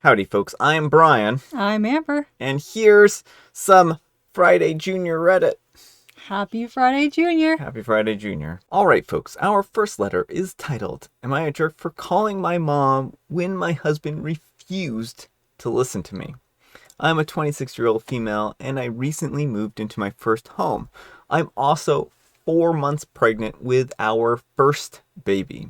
Howdy, folks. I'm Brian, I'm Amber. and here's some Friday Junior Reddit. Happy Friday, Junior. Happy Friday, Junior. Alright, folks, our first letter is titled, Am I a Jerk for Calling My Mom When My Husband Refused to Listen to Me? I'm a 26-year-old female, and I recently moved into my first home. I'm also 4 months pregnant with our first baby.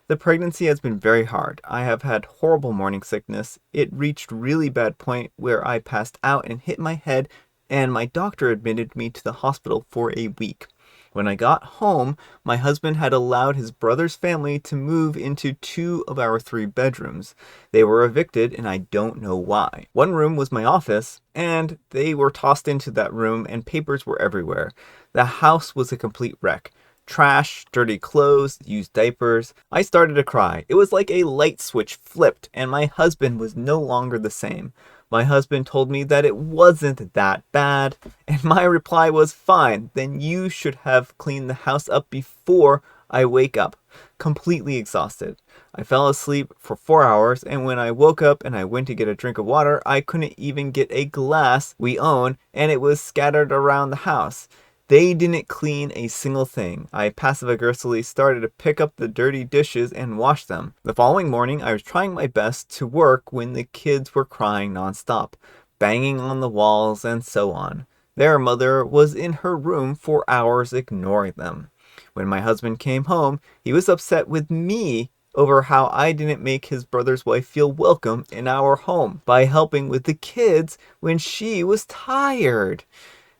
The pregnancy has been very hard. I have had horrible morning sickness. It reached really bad point where I passed out and hit my head, and my doctor admitted me to the hospital for a week. When I got home, my husband had allowed his brother's family to move into 2 of our 3 bedrooms. They were evicted, and I don't know why. One room was my office, and they were tossed into that room, and papers were everywhere. The house was a complete wreck. Trash, dirty clothes, used diapers. I started to cry. It was like a light switch flipped, and my husband was no longer the same. My husband told me that it wasn't that bad, and my reply was, fine, then you should have cleaned the house up before I wake up. Completely exhausted. I fell asleep for 4 hours, and when I woke up and I went to get a drink of water, I couldn't even get a glass we own, and it was scattered around the house. They didn't clean a single thing. I passive-aggressively started to pick up the dirty dishes and wash them. The following morning, I was trying my best to work when the kids were crying nonstop, banging on the walls and so on. Their mother was in her room for hours ignoring them. When my husband came home, he was upset with me over how I didn't make his brother's wife feel welcome in our home by helping with the kids when she was tired.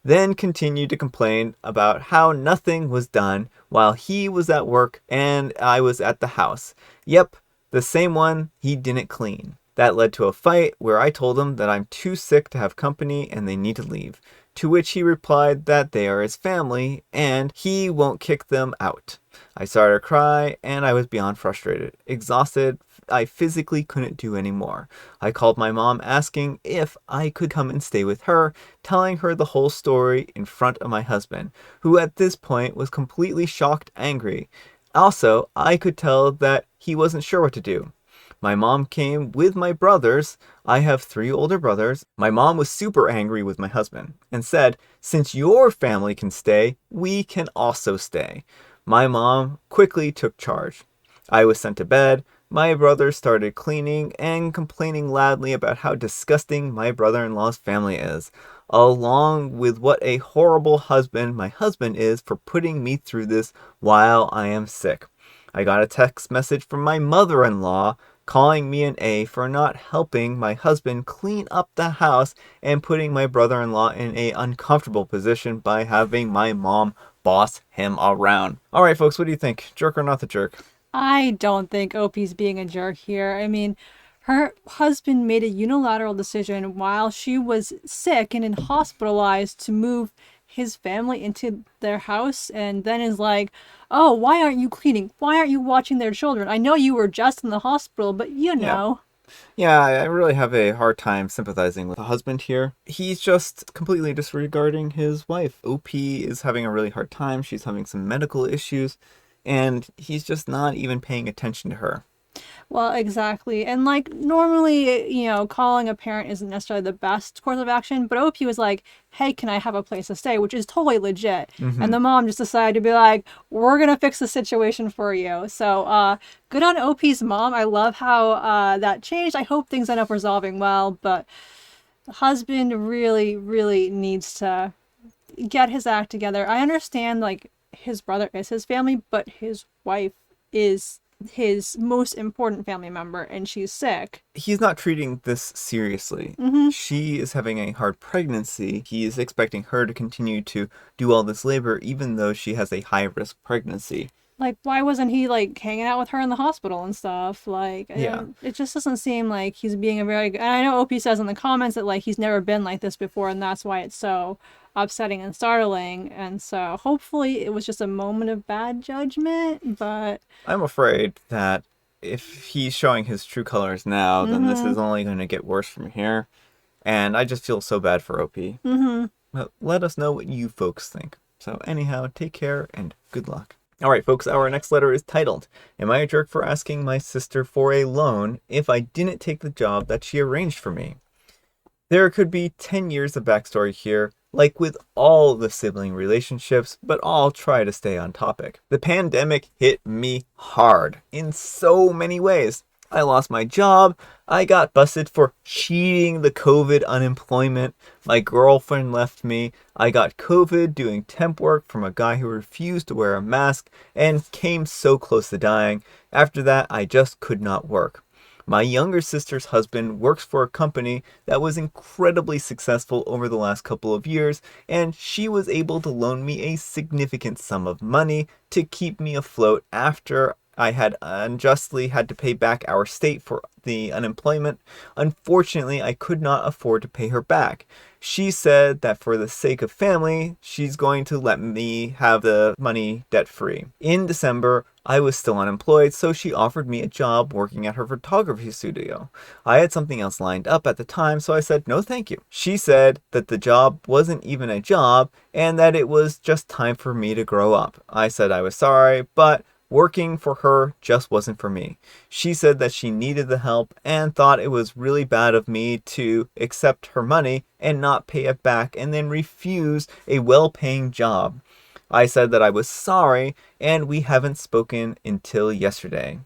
Then continued to complain about how nothing was done while he was at work and I was at the house. Yep, the same one he didn't clean. That led to a fight where I told him that I'm too sick to have company and they need to leave. To which he replied that they are his family and he won't kick them out. I started to cry and I was beyond frustrated. Exhausted, I physically couldn't do any more. I called my mom asking if I could come and stay with her, telling her the whole story in front of my husband, who at this point was completely shocked, angry. Also, I could tell that he wasn't sure what to do. My mom came with my brothers. I have 3 older brothers. My mom was super angry with my husband and said, since your family can stay, we can also stay. My mom quickly took charge. I was sent to bed. My brothers started cleaning and complaining loudly about how disgusting my brother-in-law's family is, along with what a horrible husband my husband is for putting me through this while I am sick. I got a text message from my mother-in-law calling me an A for not helping my husband clean up the house and putting my brother-in-law in an uncomfortable position by having my mom boss him around. Alright folks, what do you think? Jerk or not the jerk? I don't think Opie's being a jerk here. I mean, her husband made a unilateral decision while she was sick and hospitalized to move his family into their house and then is like, oh, why aren't you cleaning? Why aren't you watching their children? I know you were just in the hospital, but you Yeah. know. Yeah, I really have a hard time sympathizing with the husband here. He's just completely disregarding his wife. OP is having a really hard time. She's having some medical issues, and he's just not even paying attention to her. Well, exactly. And like normally, calling a parent isn't necessarily the best course of action, but OP was like, "Hey, can I have a place to stay?" which is totally legit. And Mm-hmm. the mom just decided to be like, "We're going to fix the situation for you." So, good on OP's mom. I love how that changed. I hope things end up resolving well, but the husband really really needs to get his act together. I understand like his brother is his family, but his wife is his most important family member and she's sick. He's not treating this seriously. Mm-hmm. She is having a hard pregnancy. He is expecting her to continue to do all this labor, even though she has a high-risk pregnancy. Like, why wasn't he like hanging out with her in the hospital and stuff? Like, Yeah. it just doesn't seem like he's being a very good. And I know Opie says in the comments that like he's never been like this before, and that's why it's so upsetting and startling. And so hopefully it was just a moment of bad judgment. But I'm afraid that if he's showing his true colors now, then this mm-hmm, is only going to get worse from here. And I just feel so bad for OP. mm-hmm. But let us know what you folks think. So anyhow, take care and good luck. All right, folks, our next letter is titled, Am I a jerk for asking my sister for a loan if I didn't take the job that she arranged for me? There could be 10 years of backstory here, like with all the sibling relationships, but I'll try to stay on topic. The pandemic hit me hard in so many ways. I lost my job. I got busted for cheating the COVID unemployment. My girlfriend left me. I got COVID doing temp work from a guy who refused to wear a mask and came so close to dying. After that, I just could not work. My younger sister's husband works for a company that was incredibly successful over the last couple of years, and she was able to loan me a significant sum of money to keep me afloat after I had unjustly had to pay back our state for the unemployment. Unfortunately, I could not afford to pay her back. She said that for the sake of family, she's going to let me have the money debt free. In December, I was still unemployed, so she offered me a job working at her photography studio. I had something else lined up at the time, so I said no thank you. She said that the job wasn't even a job and that it was just time for me to grow up. I said I was sorry, but working for her just wasn't for me. She said that she needed the help and thought it was really bad of me to accept her money and not pay it back and then refuse a well-paying job. I said that I was sorry and we haven't spoken until yesterday.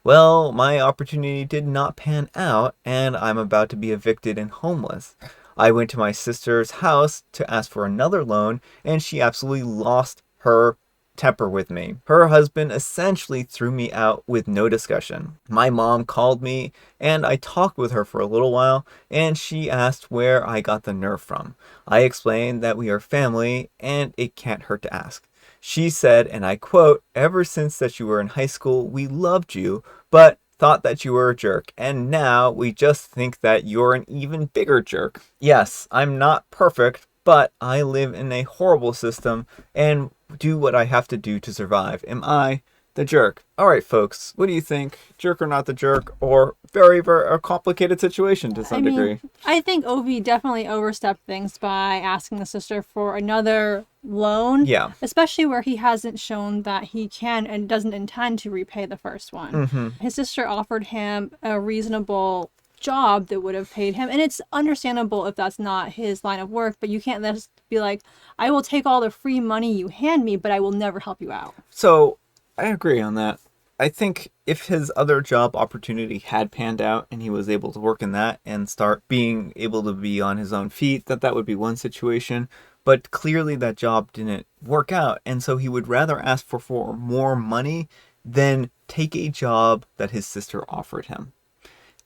Well, my opportunity did not pan out and I'm about to be evicted and homeless. I went to my sister's house to ask for another loan and she absolutely lost her temper with me. Her husband essentially threw me out with no discussion. My mom called me and I talked with her for a little while and she asked where I got the nerve from. I explained that we are family and it can't hurt to ask. She said, and I quote, "Ever since that you were in high school, we loved you, but thought that you were a jerk, and now we just think that you're an even bigger jerk." Yes, I'm not perfect, but I live in a horrible system and do what I have to do to survive. Am I the jerk? All right, folks, what do you think? Jerk or not the jerk? Or very a complicated situation to I some mean, degree? I think Ovi definitely overstepped things by asking the sister for another loan, Yeah. especially where he hasn't shown that he can and doesn't intend to repay the first one. Mm-hmm. His sister offered him a reasonable job that would have paid him, and it's understandable if that's not his line of work, but you can't just be like, I will take all the free money you hand me, but I will never help you out. So I agree on that. I think if his other job opportunity had panned out and he was able to work in that and start being able to be on his own feet, that would be one situation. But clearly that job didn't work out. And so he would rather ask for more money than take a job that his sister offered him.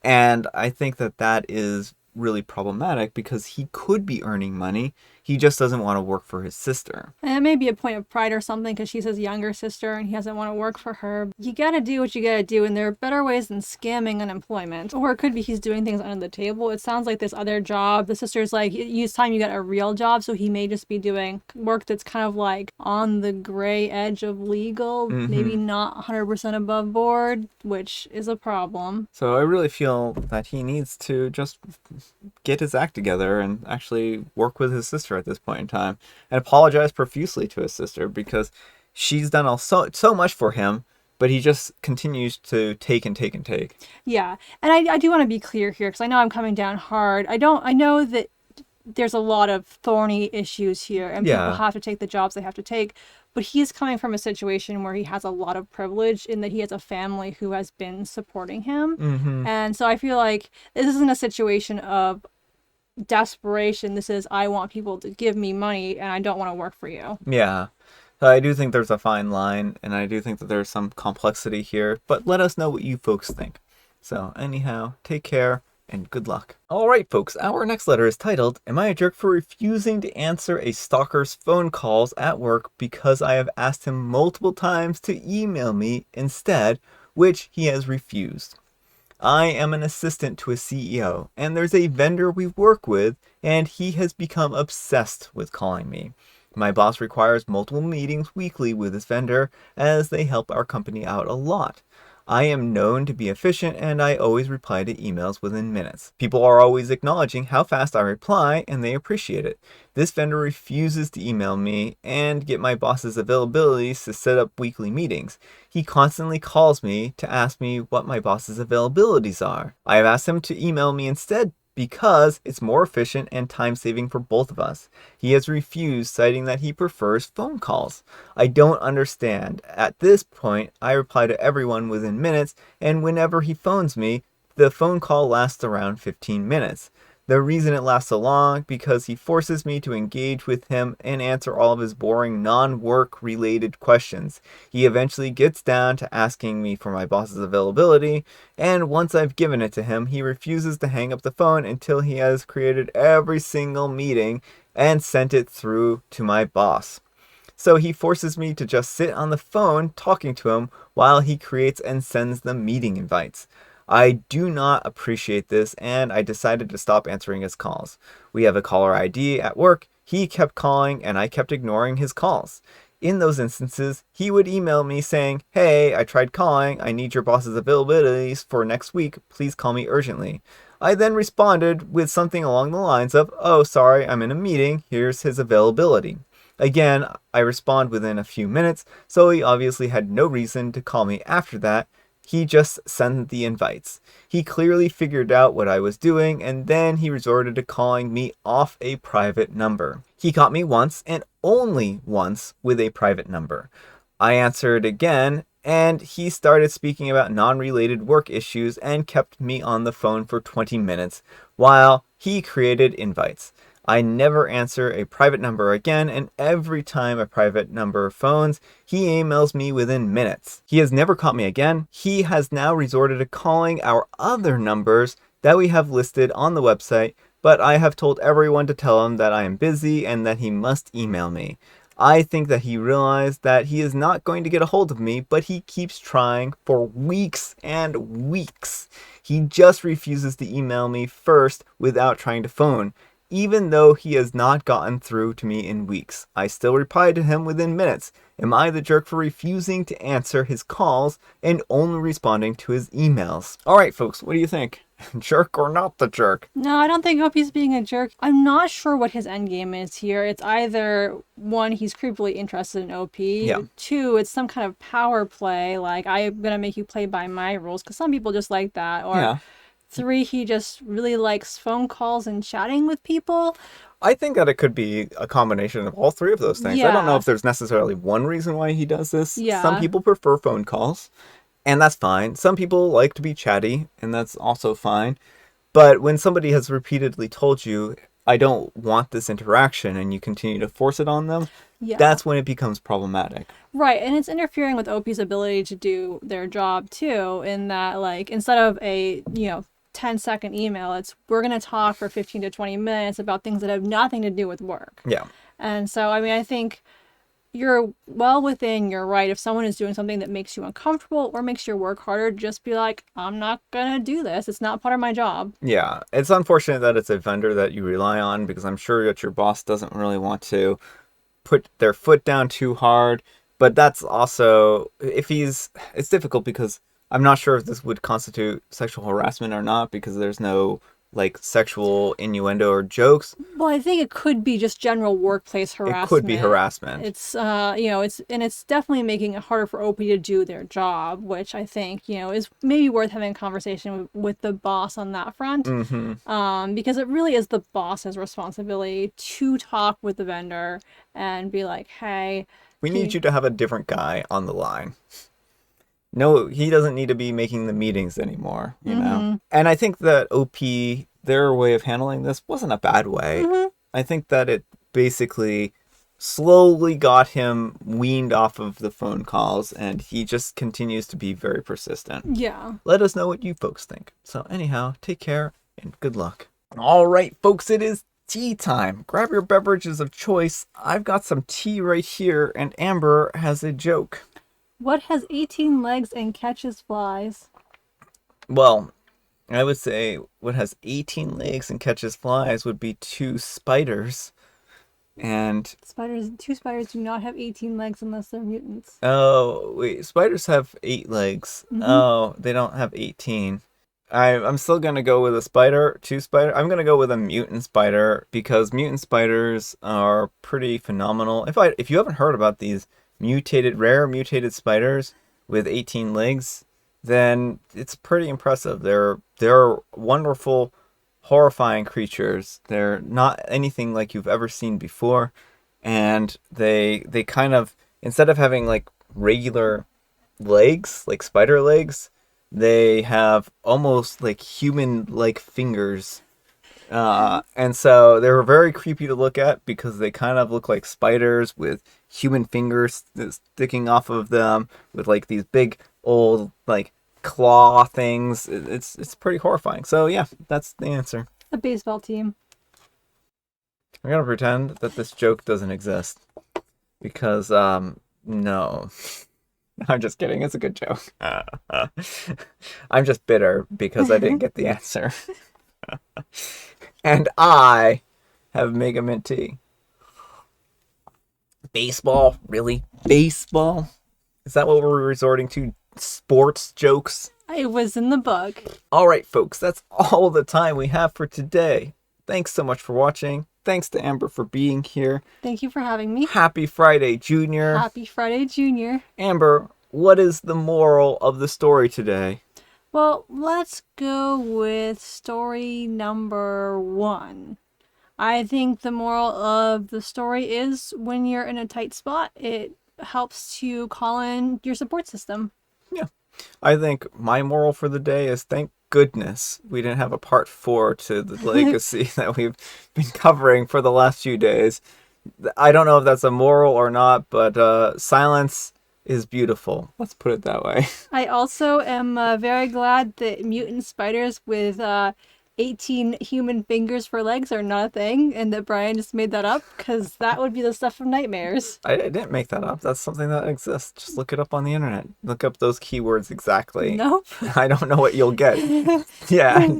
And I think that is really problematic because he could be earning money. He just doesn't want to work for his sister. And it may be a point of pride or something because she's his younger sister and he doesn't want to work for her. You gotta do what you gotta do, and there are better ways than scamming unemployment. Or it could be he's doing things under the table. It sounds like this other job, the sister's like, use time you got a real job, so he may just be doing work that's kind of like on the gray edge of legal, maybe not 100% above board, which is a problem. So I really feel that he needs to just get his act together and actually work with his sister at this point in time and apologize profusely to his sister because she's done so much for him, but he just continues to take and take and take. Yeah, and I do want to be clear here because I know I'm coming down hard. I know that there's a lot of thorny issues here and people have to take the jobs they have to take, but he's coming from a situation where he has a lot of privilege in that he has a family who has been supporting him. And so I feel like this isn't a situation of desperation. This is, I want people to give me money and I don't want to work for you. Yeah. So I do think there's a fine line and I do think that there's some complexity here, but let us know what you folks think. So anyhow, take care and good luck. All right, folks, our next letter is titled, Am I a jerk for refusing to answer a stalker's phone calls at work because I have asked him multiple times to email me instead, which he has refused? I am an assistant to a CEO, and there's a vendor we work with, and he has become obsessed with calling me. My boss requires multiple meetings weekly with this vendor as they help our company out a lot. I am known to be efficient and I always reply to emails within minutes. People are always acknowledging how fast I reply and they appreciate it. This vendor refuses to email me and get my boss's availabilities to set up weekly meetings. He constantly calls me to ask me what my boss's availabilities are. I have asked him to email me instead because it's more efficient and time saving for both of us. He has refused, citing that he prefers phone calls. I don't understand. At this point, I reply to everyone within minutes, and whenever he phones me, the phone call lasts around 15 minutes. The reason it lasts so long because he forces me to engage with him and answer all of his boring non-work related questions. He eventually gets down to asking me for my boss's availability, and once I've given it to him, he refuses to hang up the phone until he has created every single meeting and sent it through to my boss. So he forces me to just sit on the phone talking to him while he creates and sends the meeting invites. I do not appreciate this and I decided to stop answering his calls. We have a caller ID at work. He kept calling and I kept ignoring his calls. In those instances, he would email me saying, "Hey, I tried calling. I need your boss's availabilities for next week. Please call me urgently." I then responded with something along the lines of, "Oh, sorry, I'm in a meeting. Here's his availability." Again, I respond within a few minutes, so he obviously had no reason to call me after that. He just sent the invites. He clearly figured out what I was doing, and then he resorted to calling me off a private number. He caught me once, and only once, with a private number. I answered again, and he started speaking about non-related work issues and kept me on the phone for 20 minutes while he created invites. I never answer a private number again, and every time a private number phones, he emails me within minutes. He has never caught me again. He has now resorted to calling our other numbers that we have listed on the website, but I have told everyone to tell him that I am busy and that he must email me. I think that he realized that he is not going to get a hold of me, but he keeps trying for weeks and weeks. He just refuses to email me first without trying to phone. Even though he has not gotten through to me in weeks, I still reply to him within minutes. Am I the jerk for refusing to answer his calls and only responding to his emails? All right, folks, what do you think? Jerk or not the jerk? No, I don't think Opie's being a jerk. I'm not sure what his end game is here. It's either one, he's creepily interested in OP. Yeah. Two, it's some kind of power play, like I'm gonna make you play by my rules, because some people just like that. Or Yeah. three, he just really likes phone calls and chatting with people. I think that it could be a combination of all three of those things. I don't know Yeah. if there's necessarily one reason why he does this. Some Yeah. people prefer phone calls, and that's fine. Some people like to be chatty, and that's also fine. But when somebody has repeatedly told you, "I don't want this interaction," and you continue to force it on them, Yeah. that's when it becomes problematic. Right, and it's interfering with OP's ability to do their job too, in that, like, instead of a, 10-second email, it's we're going to talk for 15 to 20 minutes about things that have nothing to do with work. Yeah. And so, I mean, I think you're well within your right. If someone is doing something that makes you uncomfortable or makes your work harder, just be like, I'm not going to do this. It's not part of my job. Yeah. It's unfortunate that it's a vendor that you rely on because I'm sure that your boss doesn't really want to put their foot down too hard. But that's also, it's difficult because I'm not sure if this would constitute sexual harassment or not because there's no like sexual innuendo or jokes. Well, I think it could be just general workplace harassment. It could be harassment. It's it's definitely making it harder for OP to do their job, which I think, is maybe worth having a conversation with the boss on that front. Mm-hmm. Because it really is the boss's responsibility to talk with the vendor and be like, hey, We need you to have a different guy on the line. No, he doesn't need to be making the meetings anymore, you know? And I think that OP, their way of handling this wasn't a bad way. I think that it basically slowly got him weaned off of the phone calls, and he just continues to be very persistent. Yeah. Let us know what you folks think. So anyhow, take care and good luck. All right, folks, it is tea time. Grab your beverages of choice. I've got some tea right here, and Amber has a joke. What has 18 legs and catches flies? Well, I would say what has 18 legs and catches flies would be two spiders. And Two spiders do not have 18 legs unless they're mutants. oh wait, spiders have 8 legs. Mm-hmm. Oh, they don't have 18. I'm still gonna go with a spider, two spider. I'm gonna go with a mutant spider because mutant spiders are pretty phenomenal. If you haven't heard about these rare mutated spiders with 18 legs, then it's pretty impressive. They're wonderful, horrifying creatures. They're not anything like you've ever seen before, and they kind of, instead of having like regular legs, like spider legs, they have almost like human like fingers. And so they were very creepy to look at because they kind of look like spiders with human fingers sticking off of them with like these big old like claw things. It's pretty horrifying. So yeah, that's the answer. A baseball team. I'm gonna pretend that this joke doesn't exist because no. I'm just kidding. It's a good joke. I'm just bitter because I didn't get the answer. And I have Mega Mint tea. Baseball? Really? Baseball? Is that what we're resorting to? Sports jokes? It was in the book. All right, folks. That's all the time we have for today. Thanks so much for watching. Thanks to Amber for being here. Thank you for having me. Happy Friday, Junior. Happy Friday, Junior. Amber, what is the moral of the story today? Well, let's go with story number 1. I think the moral of the story is when you're in a tight spot, it helps to call in your support system. Yeah. I think my moral for the day is thank goodness we didn't have a part 4 to the legacy that we've been covering for the last few days. I don't know if that's a moral or not, but silence is beautiful. Let's put it that way. I also am very glad that mutant spiders with 18 human fingers for legs are not a thing, and that Brian just made that up, because that would be the stuff of nightmares. I didn't make that up. That's something that exists. Just look it up on the internet. Look up those keywords exactly. Nope. I don't know what you'll get. Yeah.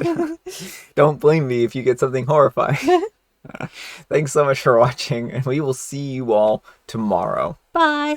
Don't blame me if you get something horrifying. Thanks so much for watching, and we will see you all tomorrow. Bye.